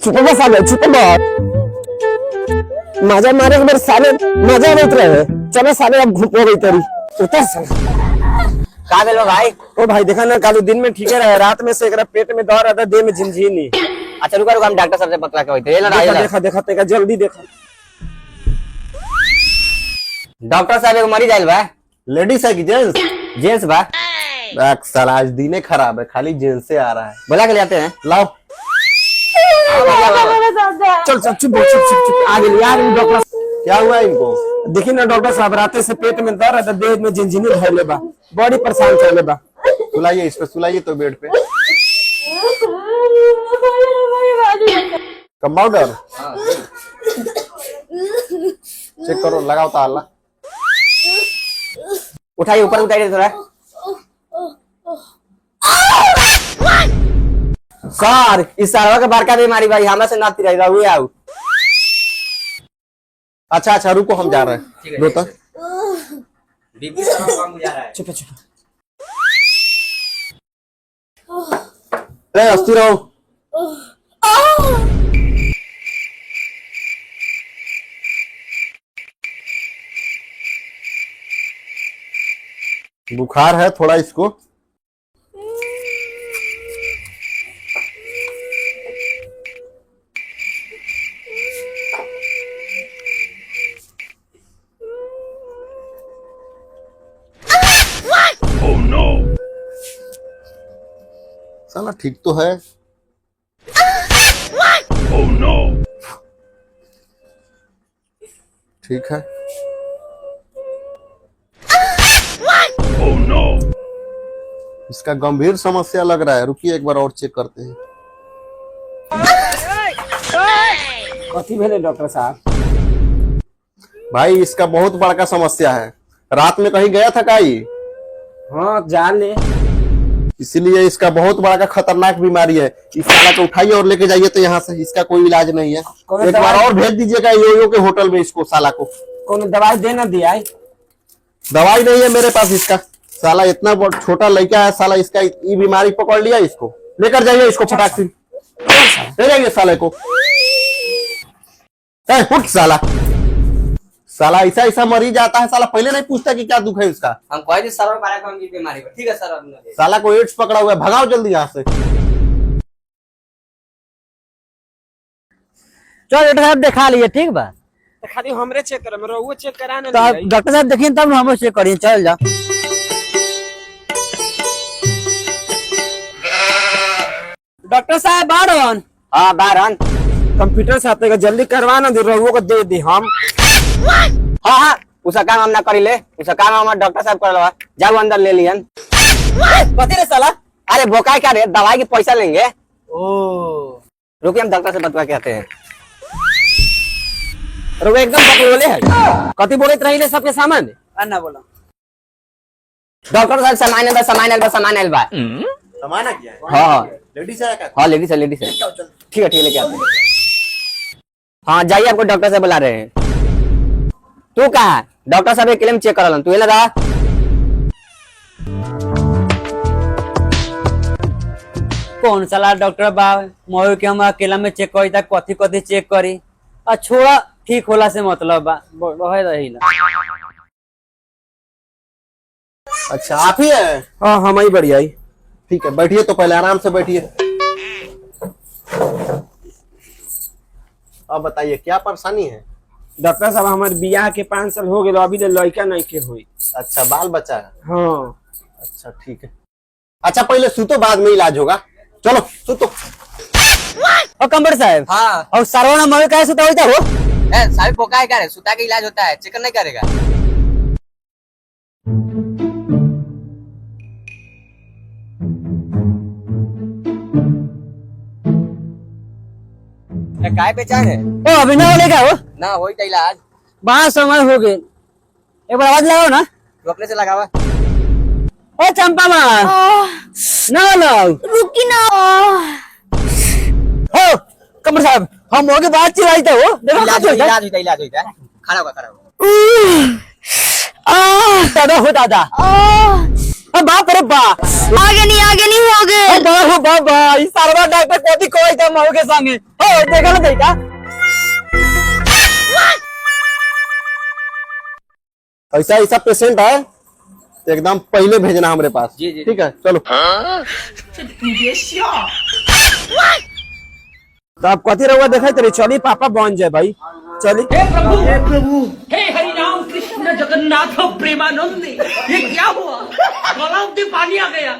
चुप साले चुप मजा मारे के साले मजा नहीं रहे। चलो साले अब घूम गई तेरी उतर साले। का भेलो भाई? ओ भाई देखा ना कालू दिन में ठीक है रात में से एकरा पेट में दर्द आता देह में झिनझिनी। अच्छा रुका रुका हम डॉक्टर साहब से बतला के होते ले देखा देखा देखा तेका जल्दी देखा। डॉक्टर साहब एक मरीज आइल बा। लेडीज है कि जेंट्स? जेंट्स बा। साला आज दिने खराब है, खाली जेंट्स से आ रहा है। बुला के ले आते हैं। लाओ चल चल चुप चुप आ गई यार डॉक्टर। क्या हुआ इनको? देखिए ना डॉक्टर साहब रात से पेट में दर्द देह में झिनझिनी धइले बा, बॉडी परेशान चले बा। सुलाइए इस पे, सुलाइए तो बेड पे। कंपाउंडर चेक करो, लगाओ ताला। उठाइए ऊपर उठाइए थोड़ा। सर इस सारवा के बड़का बीमारी भाई हमरा से नाती रही हुए आऊ। अच्छा अच्छा रुको हम जा रहे हैं। रो तक बीपी कम हो जा रहा है। चुप चुप रे हंसती रहो। बुखार है थोड़ा इसको। साला ठीक तो है। ठीक है। इसका गंभीर समस्या लग रहा है, रुकिए एक बार और चेक करते हैं। कथी भेले डॉक्टर साहब? भाई इसका बहुत बड़ा समस्या है। रात में कहीं गया था काई? हाँ जान ले। इसीलिए इसका बहुत बड़ा का खतरनाक बीमारी है। इस साला को उठाइए और लेके जाइए तो यहाँ से। इसका कोई इलाज नहीं है। एक बार और भेज दीजिएगा यो के होटल में इसको साला को। कौन दवाई देना दिया है? दवाई नहीं है मेरे पास इसका। साला इतना छोटा लड़का है, साला इसका ये बीमारी पकड़ लिया। इसको लेकर जाइए, इसको फटाक से ले जाइए साले को। उठ साला। साला ऐसा ऐसा मरीज आता है, साला पहले नहीं पूछता कि क्या दुख है उसका। हम कह दी सर बारे में की बीमारी है। ठीक है सर। साला को एड्स पकड़ा हुआ है, भगाओ जल्दी यहाँ से। चल डॉक्टर साहब दिखा लिए ठीक बा। खाली हमरे चेक कर मेरा वो चेक कराने तो डॉक्टर साहब देखिए तब हम चेक करिए। चल जा डॉक्टर साहब बारन। हाँ बारन कंप्यूटर से आते जल्दी करवाना दे रहुओ को दे दी हम। हाँ हाँ उसका काम हम ना करी ले। उसका काम हमारे डॉक्टर साहब कर लो। जाओ अंदर ले लियन। कथी रे साला? अरे बोका क्या रे, दवाई के पैसा लेंगे। ओ रुकिए हम डॉक्टर से बतवा के आते हैं। रहुओ एकदम बकलोले है। कथी बोलत रही सबके सामान अन्ना बोला। डॉक्टर साहब सामान आइल बा, सामान आइल बा, सामान आइल बा। सामान आ गया है? हाँ हाँ लेडीज है क्या? हाँ लेडीज है, लेडीज है। ठीक है लेके आते हैं। हाँ जाइए, आपको डॉक्टर साहब बुला रहे हैं। तू कहा? डॉक्टर साहब एक क्लेम चेक कर तू ये लगा। कौन साला डॉक्टर बा मोह के हम अकेला में चेक करी कथी कथी चेक करी। आ छोड़ा ठीक होला से मतलब बा रहे रही ना। अच्छा आप ही है? हाँ हम ही बढ़िया ही। ठीक है बैठिए, तो पहले आराम से बैठिए। अब बताइए क्या परेशानी है? डॉक्टर साहब हमारे बियाह के 5 साल हो गए, अभी लड़का नहीं के हुई। अच्छा बाल बच्चा है? हाँ अच्छा ठीक है। अच्छा पहले सुतो, बाद में इलाज होगा। चलो सुतो। और कंप्यूटर साहब हाँ और सरवना मोह कैसे सुता होता हो? साहब बोका है क्या रे? सुता के इलाज होता है, चिकन नहीं करेगा। काय बेचान है? ओ अभी ना बोले क्या हो? ना हो इलाज। बहुत समय हो गए, एक बार आवाज लगाओ ना। तू अपने से लगावा। ओ चंपा माँ ना लगाओ। रुकी ना। हो कंप्यूटर साहब हम हो के बात चिल्लाई तो हो। देखो इलाज कैसे होता है। इलाज होता है। खड़ा होगा खड़ा होगा। दादा हो दादा बाप रे बाप आगे नहीं होगे। बाबा बाबा ई सारवा डॉक्टर कोती कोई त महू के संगे ओ देखल देता ऐसा ऐसा पेशेंट है तो एकदम पहले भेजना हमारे पास। जी, जी। ठीक है चलो। तो आप कथी रहुआ देखा तेरे चली पापा बन जाए भाई चली। हे हरि राम कृष्ण जगन्नाथ प्रेमानंद, ये क्या हुआ? गला में पानी आ गया।